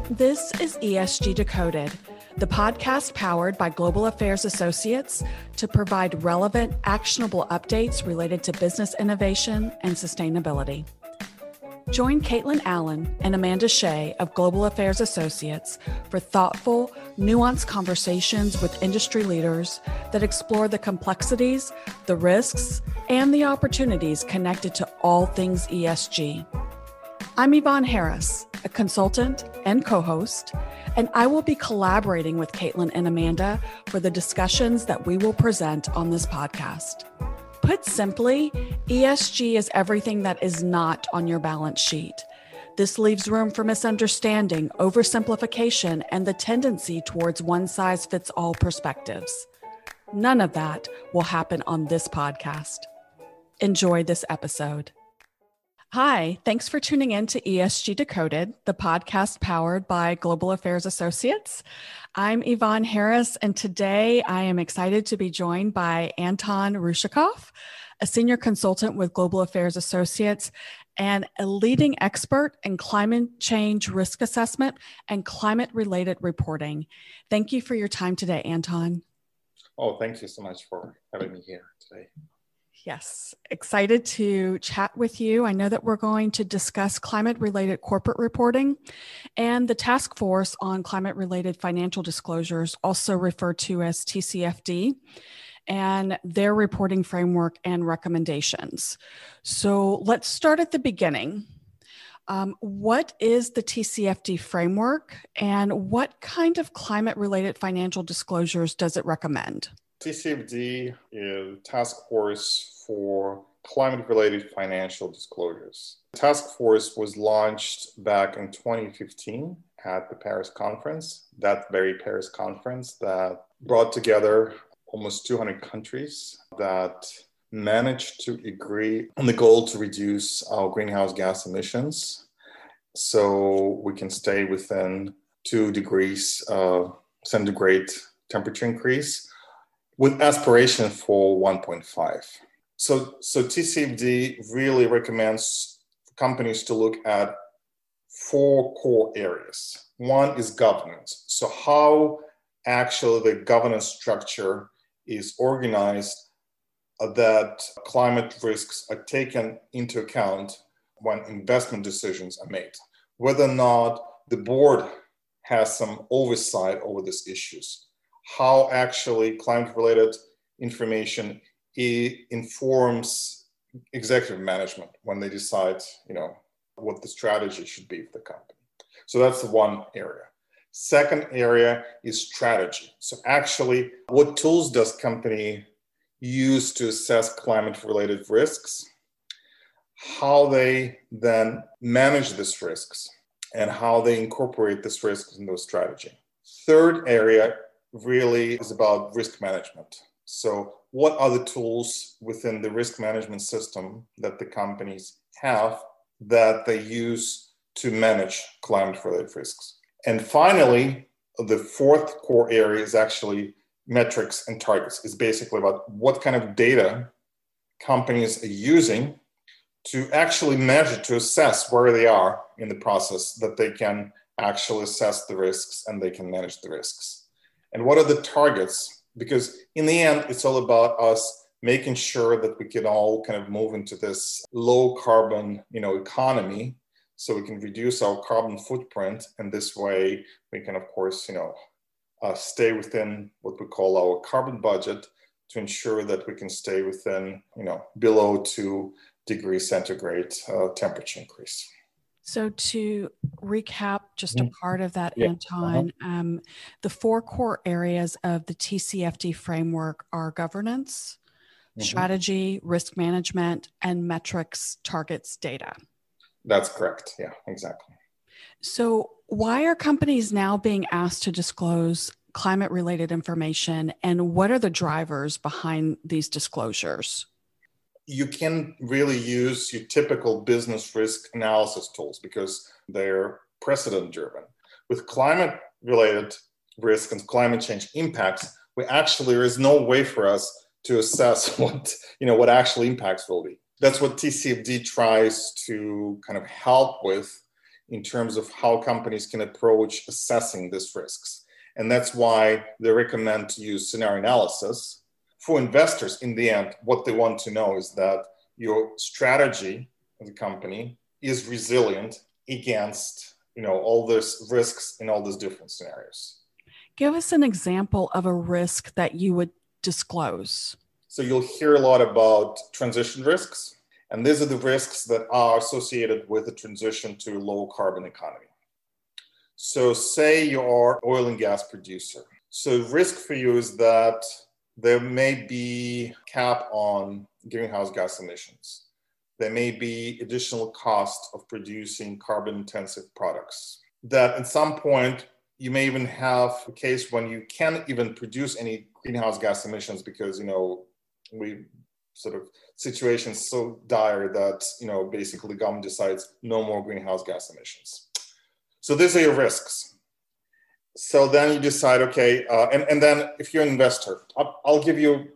This is ESG Decoded, the podcast powered by Global Affairs Associates to provide relevant, actionable updates related to business innovation and sustainability. Join Caitlin Allen and Amanda Shea of Global Affairs Associates for thoughtful, nuanced conversations with industry leaders that explore the complexities, the risks, and the opportunities connected to all things ESG. I'm Yvonne Harris, a consultant and co-host, and I will be collaborating with Caitlin and Amanda for the discussions that we will present on this podcast. Put simply, ESG is everything that is not on your balance sheet. This leaves room for misunderstanding, oversimplification, and the tendency towards one-size-fits-all perspectives. None of that will happen on this podcast. Enjoy this episode. Hi, thanks for tuning in to ESG Decoded, the podcast powered by Global Affairs Associates. I'm Yvonne Harris, and today I am excited to be joined by Anton Rushakov, a senior consultant with Global Affairs Associates and a leading expert in climate change risk assessment and climate-related reporting. Thank you for your time today, Anton. Oh, thank you so much for having me here today. Yes, excited to chat with you. I know that we're going to discuss climate-related corporate reporting and the Taskforce on Climate-Related Financial Disclosures, also referred to as TCFD, and their reporting framework and recommendations. So let's start at the beginning. What is the TCFD framework, and what kind of climate-related financial disclosures does it recommend? TCFD is Task Force for Climate-Related Financial Disclosures. The task force was launched back in 2015 at the Paris conference, that very Paris conference that brought together almost 200 countries that managed to agree on the goal to reduce our greenhouse gas emissions so we can stay within 2 degrees centigrade temperature increase, with aspiration for 1.5. So TCFD really recommends companies to look at 4 core areas. One is governance. So how actually the governance structure is organized that climate risks are taken into account when investment decisions are made. Whether or not the board has some oversight over these issues. How actually climate-related information informs executive management when they decide, what the strategy should be for the company. So that's one area. Second area is strategy. So actually, what tools does company use to assess climate-related risks? How they then manage these risks and how they incorporate these risks in their strategy. Third area really is about risk management. So what are the tools within the risk management system that the companies have that they use to manage climate-related risks? And finally, the fourth core area is actually metrics and targets. It's basically about what kind of data companies are using to actually measure, to assess where they are in the process, that they can actually assess the risks and they can manage the risks. And what are the targets? Because in the end, it's all about us making sure that we can all kind of move into this low carbon, economy, so we can reduce our carbon footprint. And this way we can, of course, stay within what we call our carbon budget to ensure that we can stay within, below 2 degrees centigrade temperature increase. So to recap just a part of that, Anton, the 4 core areas of the TCFD framework are governance, strategy, risk management, and metrics, targets, data. That's correct. Yeah, exactly. So why are companies now being asked to disclose climate-related information, and what are the drivers behind these disclosures? You can really use your typical business risk analysis tools because they're precedent-driven. With climate-related risk and climate change impacts, there is no way for us to assess what actual impacts will be. That's what TCFD tries to kind of help with in terms of how companies can approach assessing these risks. And that's why they recommend to use scenario analysis. For investors, in the end, what they want to know is that your strategy of the company is resilient against, all these risks in all these different scenarios. Give us an example of a risk that you would disclose. So you'll hear a lot about transition risks, and these are the risks that are associated with the transition to a low carbon economy. So say you're an oil and gas producer. So risk for you is that there may be cap on greenhouse gas emissions. There may be additional cost of producing carbon intensive products. That at some point, you may even have a case when you can't even produce any greenhouse gas emissions because, we sort of situations so dire that, basically the government decides no more greenhouse gas emissions. So these are your risks. So then you decide, okay, and then if you're an investor, I'll give you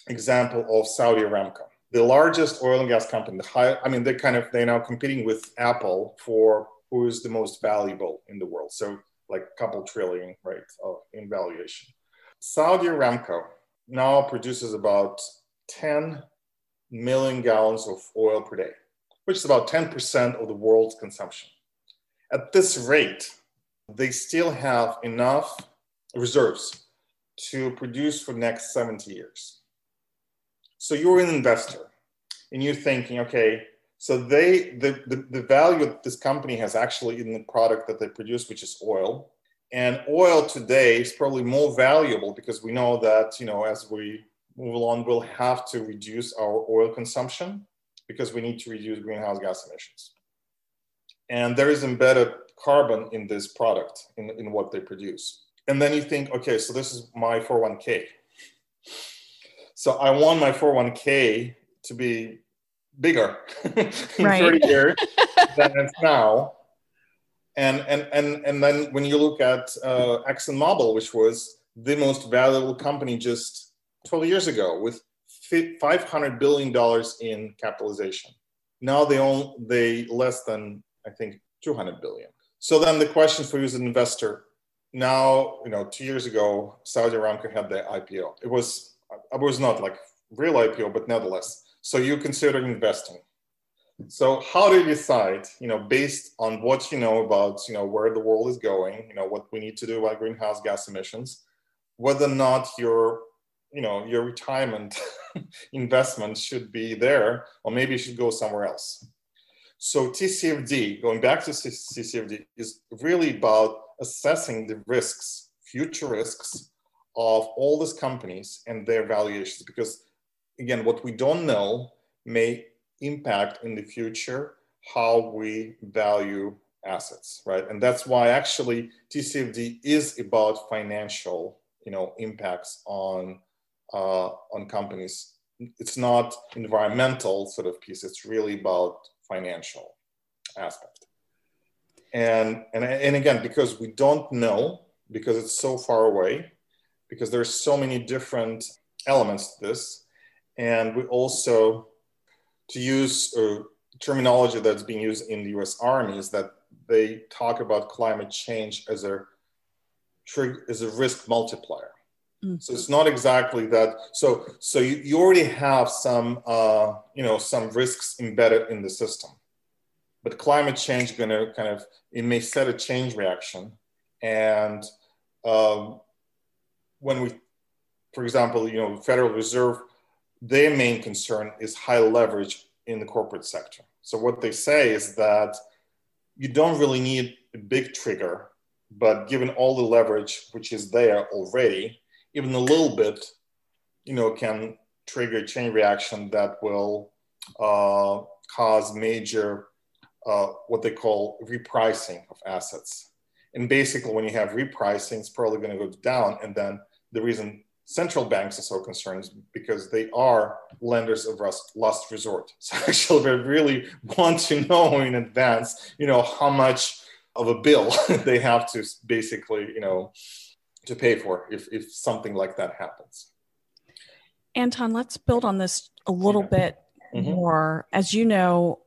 example of Saudi Aramco, the largest oil and gas company. They're now competing with Apple for who is the most valuable in the world. So like a couple trillion, right, in valuation. Saudi Aramco now produces about 10 million gallons of oil per day, which is about 10% of the world's consumption. At this rate, they still have enough reserves to produce for the next 70 years. So you're an investor and you're thinking, okay, so the value that this company has actually in the product that they produce, which is oil. And oil today is probably more valuable because we know that, as we move along, we'll have to reduce our oil consumption because we need to reduce greenhouse gas emissions. And there is embedded carbon in this product, in what they produce. And then you think, okay, so this is my 401k. So I want my 401k to be bigger in 30 years than it's now. And then when you look at ExxonMobil, which was the most valuable company just 12 years ago with $500 billion in capitalization. Now they less than, I think, 200 billion. So then the question for you as an investor, now, 2 years ago, Saudi Aramco had their IPO. It was not like real IPO, but nevertheless. So you consider investing. So how do you decide, based on what you know about, where the world is going, what we need to do about greenhouse gas emissions, whether or not your retirement investment should be there, or maybe you should go somewhere else. So TCFD, going back to TCFD, is really about assessing the risks, future risks of all these companies and their valuations. Because again, what we don't know may impact in the future how we value assets, right? And that's why actually TCFD is about financial, impacts on companies. It's not environmental sort of piece. It's really about financial aspect. And again, because we don't know, because it's so far away, because there's so many different elements to this, and we also, to use terminology that's being used in the US Army, is that they talk about climate change as a risk multiplier. Mm-hmm. So it's not exactly that. So you already have some risks embedded in the system, but climate change is going to it may set a chain reaction. And when we, for example, Federal Reserve, their main concern is high leverage in the corporate sector. So what they say is that you don't really need a big trigger, but given all the leverage which is there already, even a little bit, can trigger a chain reaction that will cause major, what they call repricing of assets. And basically, when you have repricing, it's probably going to go down. And then the reason central banks are so concerned is because they are lenders of last resort. So actually, they really want to know in advance, how much of a bill they have to basically, to pay for if something like that happens. Anton, let's build on this a little bit more. As you know,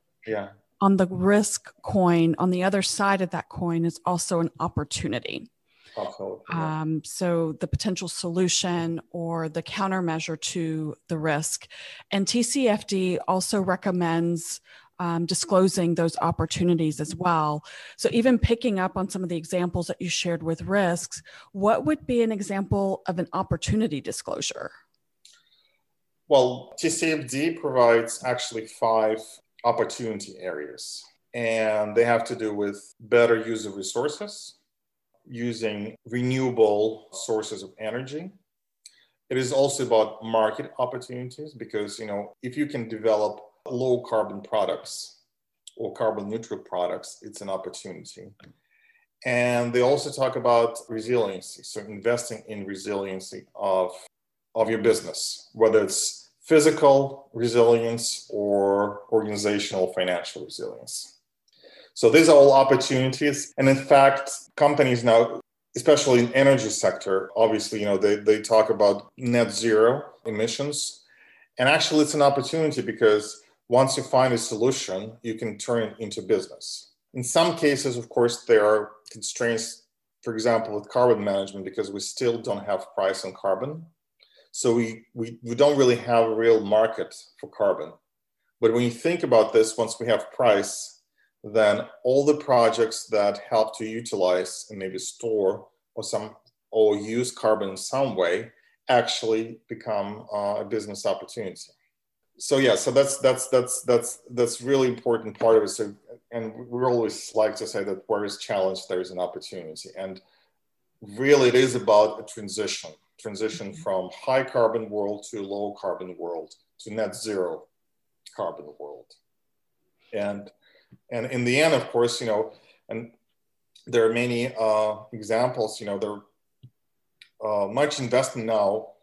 on the risk coin, on the other side of that coin is also an opportunity. Absolutely. So the potential solution or the countermeasure to the risk. And TCFD also recommends disclosing those opportunities as well. So even picking up on some of the examples that you shared with risks, what would be an example of an opportunity disclosure? Well, TCFD provides actually 5 opportunity areas, and they have to do with better use of resources, using renewable sources of energy. It is also about market opportunities because, if you can develop low carbon products or carbon neutral products, it's an opportunity. And they also talk about resiliency. So investing in resiliency of your business, whether it's physical resilience or organizational financial resilience. So these are all opportunities. And in fact, companies now, especially in energy sector, obviously, they talk about net zero emissions. And actually, it's an opportunity because once you find a solution, you can turn it into business. In some cases, of course, there are constraints, for example, with carbon management, because we still don't have price on carbon. So we don't really have a real market for carbon. But when you think about this, once we have price, then all the projects that help to utilize and maybe store or use carbon in some way actually become a business opportunity. So yeah, so that's really important part of it. So, and we always like to say that where is challenge, there is an opportunity. And really, it is about a transition from high carbon world to low carbon world to net zero carbon world. And in the end, of course, and there are many examples, there are much investment now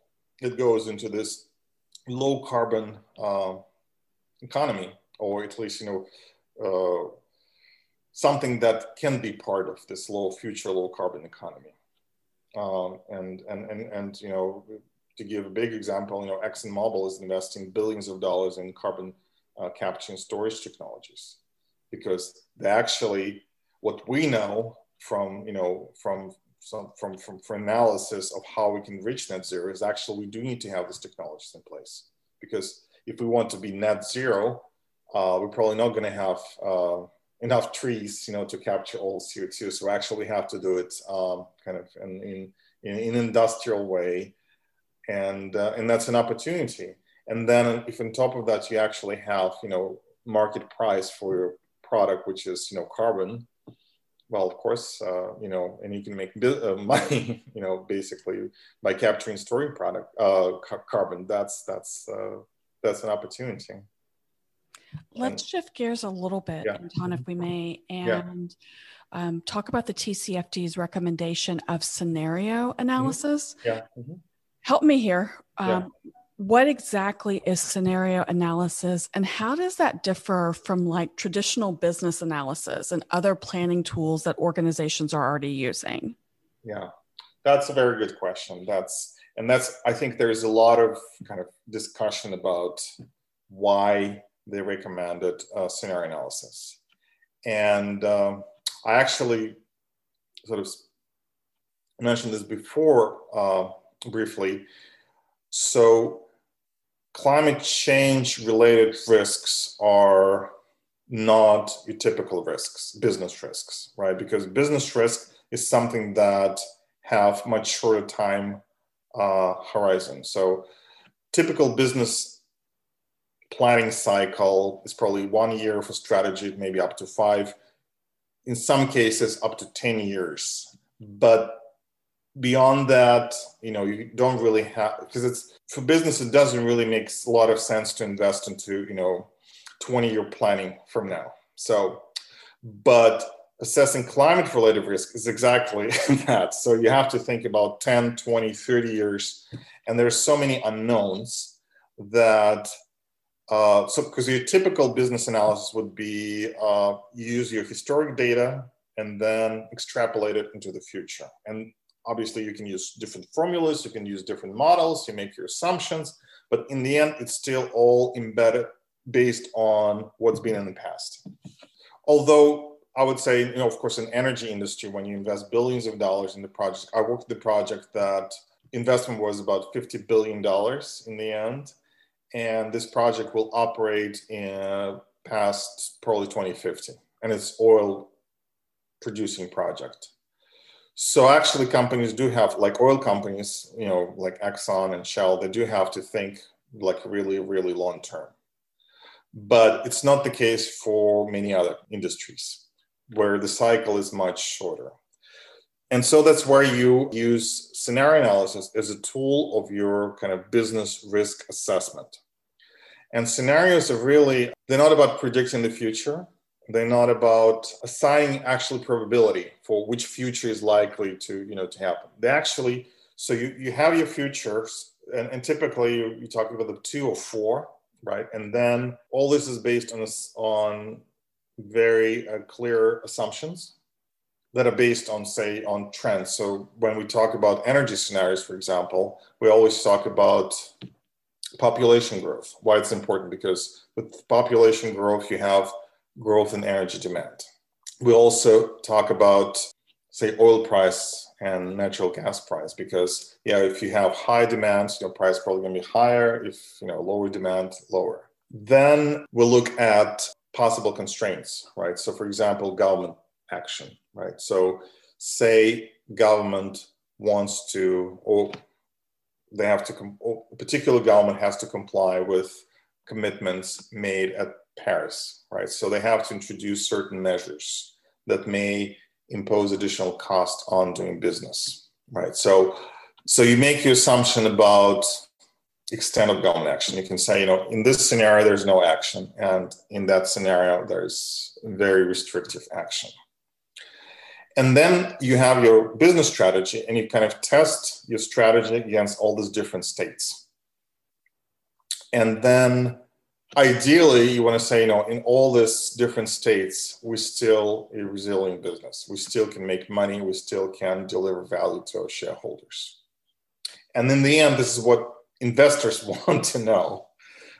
that goes into this low carbon economy, or at least, something that can be part of this future low carbon economy. And to give a big example, ExxonMobil is investing billions of dollars in carbon capture and storage technologies, because they actually, what we know from analysis of how we can reach net zero is actually we do need to have these technologies in place, because if we want to be net zero, we're probably not going to have enough trees, to capture all CO2. So actually we have to do it kind of in an industrial way, and that's an opportunity. And then if on top of that you actually have market price for your product, which is carbon, well, of course, and you can make money, basically by capturing and storing carbon. That's an opportunity. Let's shift gears a little bit, yeah. Anton, if we may, and talk about the TCFD's recommendation of scenario analysis. Mm-hmm. Yeah. Mm-hmm. Help me here. What exactly is scenario analysis, and how does that differ from like traditional business analysis and other planning tools that organizations are already using? Yeah, that's a very good question. I think there's a lot of kind of discussion about why they recommended scenario analysis. And I actually sort of mentioned this before briefly. So climate change related risks are not your typical risks, business risks, right? Because business risk is something that have much shorter time horizon. So typical business planning cycle is probably 1 year for strategy, maybe up to 5, in some cases up to 10 years. But beyond that, you don't really have, because it's for business, it doesn't really make a lot of sense to invest into, 20-year planning from now. So, but assessing climate related risk is exactly that. So you have to think about 10, 20, 30 years. And there's so many unknowns that, because your typical business analysis would be use your historic data and then extrapolate it into the future. And obviously, you can use different formulas, you can use different models, you make your assumptions, but in the end, it's still all embedded based on what's been in the past. Although I would say, of course, in energy industry, when you invest billions of dollars in the project, I worked the project that investment was about $50 billion in the end. And this project will operate past probably 2050. And it's oil producing project. So actually companies do have, like oil companies, like Exxon and Shell, they do have to think like really, really long term. But it's not the case for many other industries where the cycle is much shorter. And so that's where you use scenario analysis as a tool of your kind of business risk assessment. And scenarios are really, they're not about predicting the future. They're not about assigning actual probability for which future is likely to happen. They actually, so you have your futures, and typically you're talking about the 2 or 4, right? And then all this is based on very clear assumptions that are based on, say, on trends. So when we talk about energy scenarios, for example, we always talk about population growth. Why it's important? Because with population growth, you have growth in energy demand. We also talk about, say, oil price and natural gas price, because if you have high demand, price probably going to be higher. If lower demand, lower. Then we'll look at possible constraints, right? So for example, government action, right? So say government wants to, or they have to, a particular government has to comply with commitments made at Paris, right? So they have to introduce certain measures that may impose additional cost on doing business, right? So you make your assumption about extent of government action. You can say, in this scenario, there's no action. And in that scenario, there's very restrictive action. And then you have your business strategy, and you kind of test your strategy against all these different states. And then ideally, you want to say, in all these different states, we're still a resilient business. We still can make money. We still can deliver value to our shareholders. And in the end, this is what investors want to know.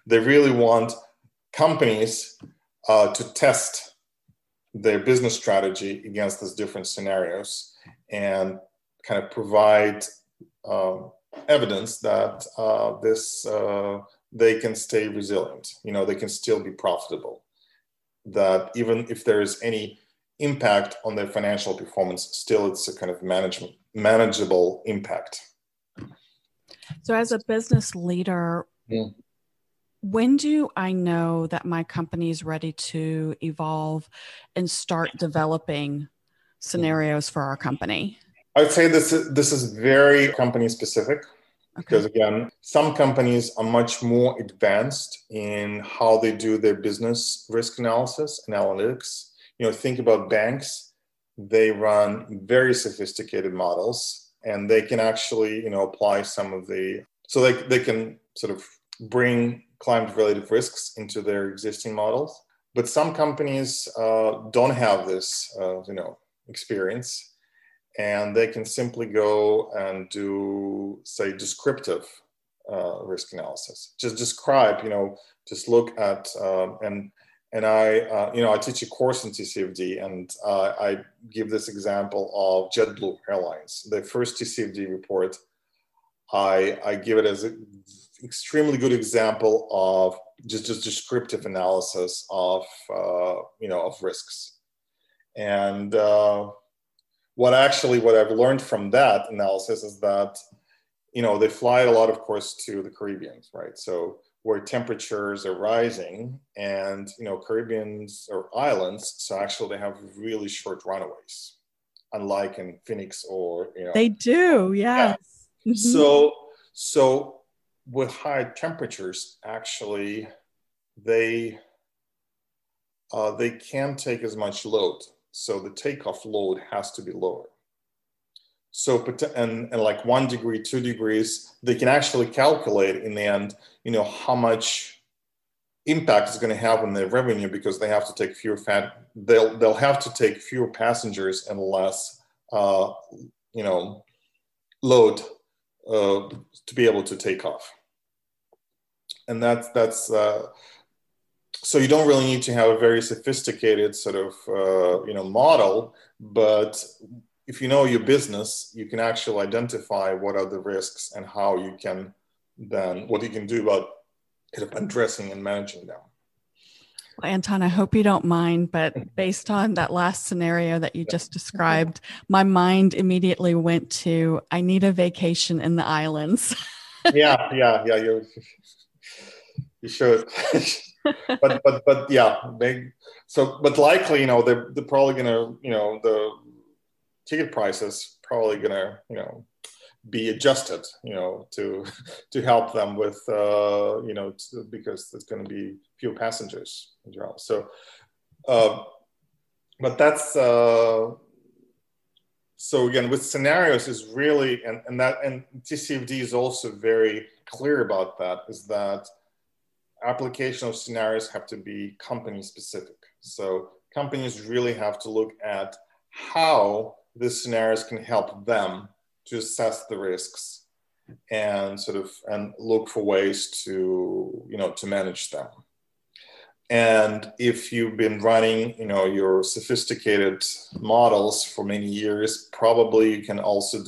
They really want companies to test their business strategy against these different scenarios and kind of provide evidence that they can stay resilient. They can still be profitable. That even if there is any impact on their financial performance, still it's a kind of manageable impact. So as a business leader, when do I know that my company is ready to evolve and start developing scenarios for our company? I would say this is very company specific. Because again, some companies are much more advanced in how they do their business risk analysis and analytics. Think about banks. They run very sophisticated models, and they can actually, apply some of so they can sort of bring climate-related risks into their existing models. But some companies don't have this, experience. And they can simply go and do, say, descriptive risk analysis. Just describe, just look at, and I teach a course in TCFD, and I give this example of JetBlue Airlines. The first TCFD report, I give it as an extremely good example of just descriptive analysis of risks. And what I've learned from that analysis is that, they fly a lot, of course, to the Caribbean, right? So where temperatures are rising and, Caribbeans are islands, so actually they have really short runaways, unlike in Phoenix or, They do, yes. Yeah. Mm-hmm. So with high temperatures, actually, they can't take as much load. So the takeoff load has to be lower. So, and like 1 degree, 2 degrees, they can actually calculate in the end, how much impact is going to have on their revenue, because they have to take they'll have to take fewer passengers and less, load to be able to take off. And that's So you don't really need to have a very sophisticated sort of, model, but if you know your business, you can actually identify what are the risks and how you can then, what you can do about kind of addressing and managing them. Well, Anton, I hope you don't mind, but based on that last scenario that you just described, my mind immediately went to, I need a vacation in the islands. Yeah, you should. but yeah, but likely, they're probably gonna, the ticket prices probably gonna, be adjusted, to help them with, because there's going to be few passengers in general. So, but that's, so again, with scenarios is really, and TCFD is also very clear about that, is that application of scenarios have to be company specific. So companies really have to look at how the scenarios can help them to assess the risks and and look for ways to, to manage them. And if you've been running, your sophisticated models for many years, probably you can also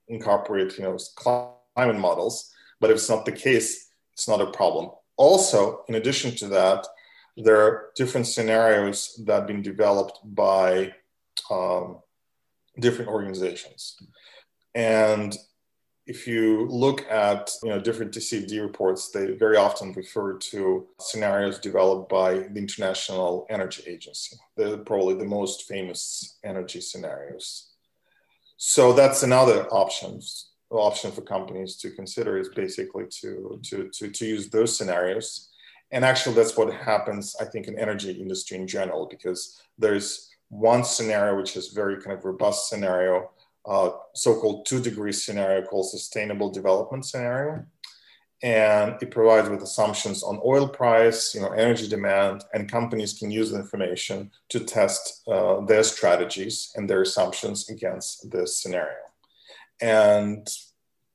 incorporate, climate models. But if it's not the case, it's not a problem. Also, in addition to that, there are different scenarios that have been developed by different organizations. And if you look at different TCFD reports, they very often refer to scenarios developed by the International Energy Agency. They're probably the most famous energy scenarios. So that's another option for companies to consider, is basically to use those scenarios. And actually, that's what happens, I think, in energy industry in general, because there's one scenario which is very kind of robust scenario, so-called 2-degree scenario called sustainable development scenario. And it provides with assumptions on oil price, energy demand, and companies can use the information to test their strategies and their assumptions against this scenario. And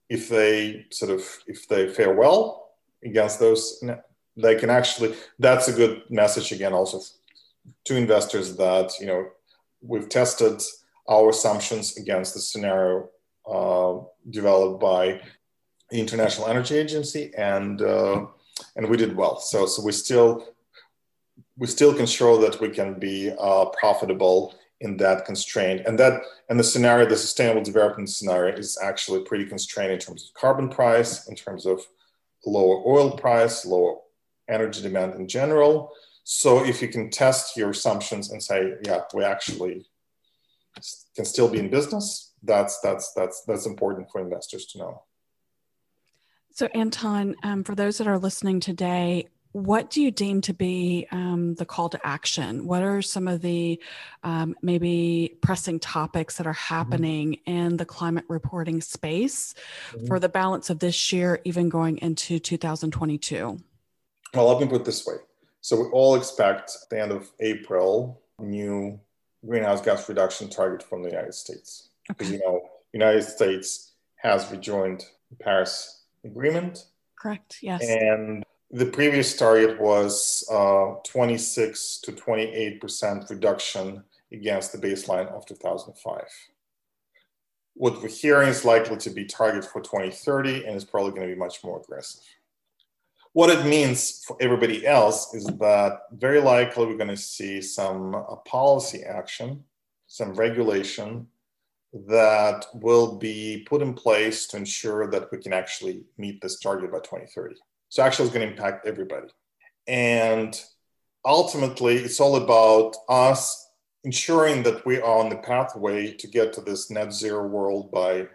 if they fare well against those, they can actually, that's a good message again also to investors that, we've tested our assumptions against the scenario developed by the International Energy Agency, and we did well. So we still can show that we can be profitable in that constraint, and the scenario, the sustainable development scenario, is actually pretty constrained in terms of carbon price, in terms of lower oil price, lower energy demand in general. So if you can test your assumptions and say, yeah, we actually can still be in business, that's important for investors to know. So Anton, for those that are listening today, what do you deem to be the call to action? What are some of the maybe pressing topics that are happening in the climate reporting space for the balance of this year, even going into 2022? Well, let me put it this way. So we all expect at the end of April, new greenhouse gas reduction target from the United States. Because, United States has rejoined the Paris Agreement. Correct, yes. And the previous target was 26 to 28% reduction against the baseline of 2005. What we're hearing is likely to be target for 2030, and it's probably going to be much more aggressive. What it means for everybody else is that very likely we're going to see some policy action, some regulation that will be put in place to ensure that we can actually meet this target by 2030. So actually it's going to impact everybody. And ultimately, it's all about us ensuring that we are on the pathway to get to this net zero world by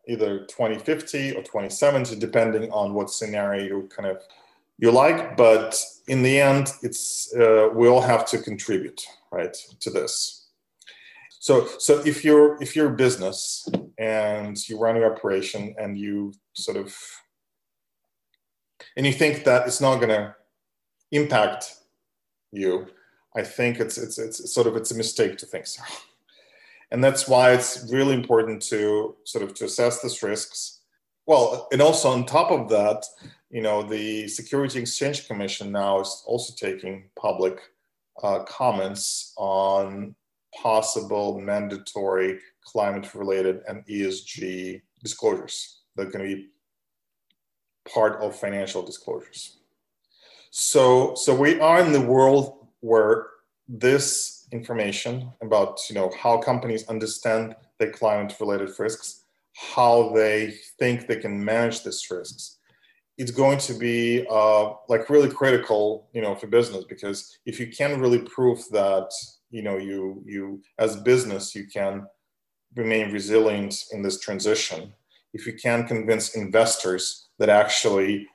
either 2050 or 2070, depending on what scenario you like. But in the end, it's we all have to contribute, right, to this. So if you're a business and you run your operation and you and you think that it's not going to impact you, I think it's a mistake to think so. And that's why it's really important to assess these risks. Well, and also on top of that, the Security Exchange Commission now is also taking public comments on possible mandatory climate-related and ESG disclosures that are going to be part of financial disclosures. So we are in the world where this information about how companies understand their climate-related risks, how they think they can manage these risks, it's going to be really critical, for business, because if you can really prove that, you as business, you can remain resilient in this transition, if you can convince investors that actually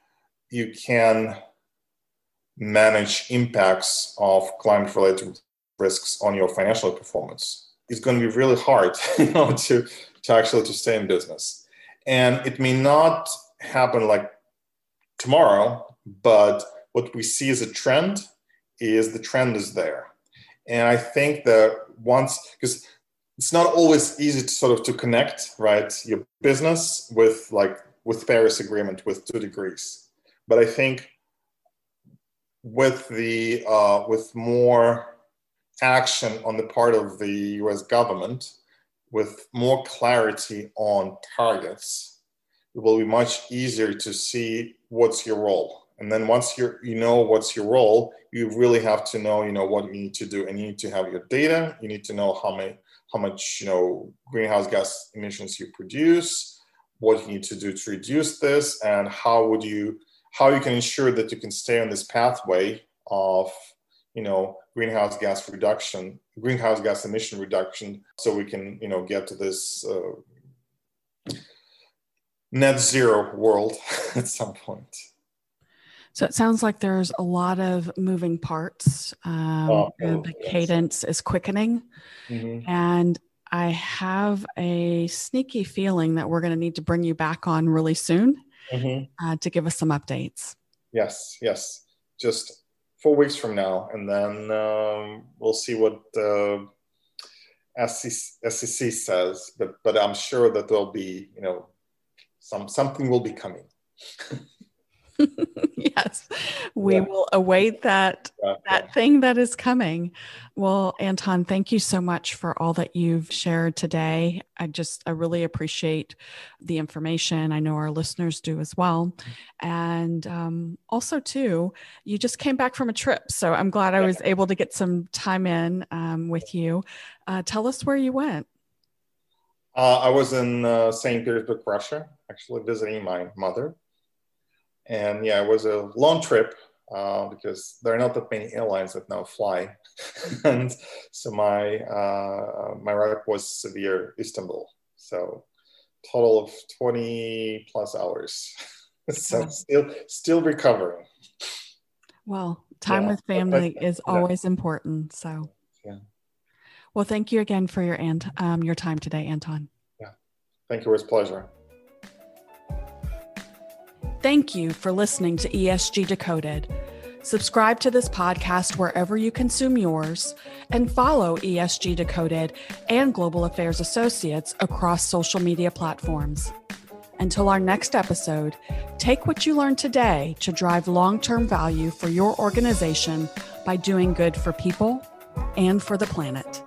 you can manage impacts of climate-related risks on your financial performance, it's going to be really hard, to actually stay in business. And it may not happen like tomorrow, but what we see as a trend is the trend is there. And I think that because it's not always easy to sort of to connect, right, your business with Paris Agreement with 2 degrees. But I think with more action on the part of the US government, with more clarity on targets, it will be much easier to see what's your role. And then once you know what's your role, you really have to know, what you need to do. And you need to have your data. You need to know how much greenhouse gas emissions you produce, what you need to do to reduce this, and how you can ensure that you can stay on this pathway of greenhouse gas emission reduction, so we can get to this net zero world at some point. So it sounds like there's a lot of moving parts, and the cadence is quickening. Mm-hmm. And I have a sneaky feeling that we're going to need to bring you back on really soon, mm-hmm. To give us some updates. Yes. Just 4 weeks from now, and then we'll see what the SEC says. But I'm sure that there'll be, something will be coming. Yes, we will await that thing that is coming. Well, Anton, thank you so much for all that you've shared today. I really appreciate the information. I know our listeners do as well. And also too, you just came back from a trip. So I'm glad I was able to get some time in with you. Tell us where you went. I was in St. Petersburg, Russia, actually visiting my mother. And it was a long trip because there are not that many airlines that now fly. And so my ride was severe Istanbul. So total of 20 plus hours. So still recovering. Well, time with family is always important. So well, thank you again for your time today, Anton. Yeah, thank you. It was a pleasure. Thank you for listening to ESG Decoded. Subscribe to this podcast wherever you consume yours, and follow ESG Decoded and Global Affairs Associates across social media platforms. Until our next episode, take what you learned today to drive long-term value for your organization by doing good for people and for the planet.